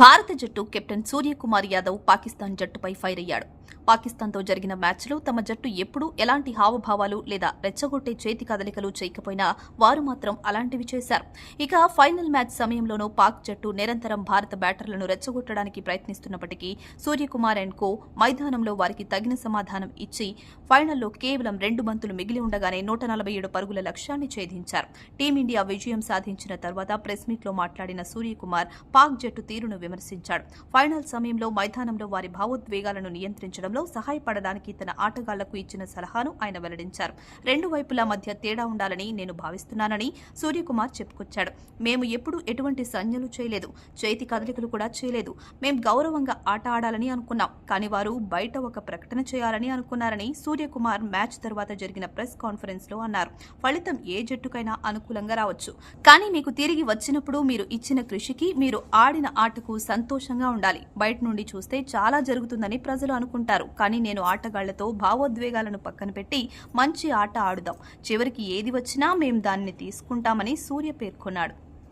భారత జట్టు captain Suryakumar Yadav Pakistan జట్టుపై fire అయ్యాడు. పాకిస్తాన్తో జరిగిన మ్యాచ్లో తమ జట్టు ఎప్పుడూ ఎలాంటి హావభావాలు లేదా రెచ్చగొట్టే చేతి కదలికలు చేయకపోయినా వారు మాత్రం అలాంటివి చేశారు. ఇక ఫైనల్ మ్యాచ్ సమయంలోనూ పాక్ జట్టు నిరంతరం భారత బ్యాటర్లను రెచ్చగొట్టడానికి ప్రయత్నిస్తున్నప్పటికీ సూర్యకుమార్ అండ్ కో మైదానంలో వారికి తగిన సమాధానం ఇచ్చి ఫైనల్లో కేవలం 2 బంతులు మిగిలి ఉండగానే 147 పరుగుల లక్ష్యాన్ని ఛేదించారు. టీమిండియా విజయం సాధించిన తర్వాత ప్రెస్ మీట్లో మాట్లాడిన సూర్యకుమార్ పాక్ జట్టు తీరును విమర్శించాడు. ఫైనల్ సమయంలో మైదానంలో వారి భావోద్వేగాలను నియంత్రించడంలో సహాయపడడానికి తన ఆటగాళ్లకు ఇచ్చిన సలహాను ఆయన వెల్లడించారు. 2 వైపుల మధ్య తేడా ఉండాలని నేను భావిస్తున్నానని సూర్యకుమార్ చెప్పుకొచ్చాడు. మేము ఎప్పుడూ ఎటువంటి సంజ్ఞలు చేయలేదు, చేతి కదలికలు కూడా చేయలేదు. మేం గౌరవంగా ఆట ఆడాలని అనుకున్నాం, కానీ వారు బయట ఒక ప్రకటన చేయాలని అనుకున్నారని సూర్యకుమార్ మ్యాచ్ తర్వాత జరిగిన ప్రెస్ కాన్ఫరెన్స్ లో అన్నారు. ఫలితం ఏ జట్టుకైనా అనుకూలంగా రావచ్చు, కానీ మీకు తిరిగి వచ్చినప్పుడు మీరు ఇచ్చిన కృషికి, మీరు ఆడిన ఆటకు సంతోషంగా ఉండాలి. బయట నుండి చూస్తే చాలా జరుగుతుందని ప్రజలు అనుకుంటారు, కానీ నేను ఆటగాళ్లతో భావోద్వేగాలను పక్కన పెట్టి మంచి ఆట ఆడుదాం, చివరికి ఏది వచ్చినా మేం దానిని తీసుకుంటామని సూర్య పేర్కొన్నాడు.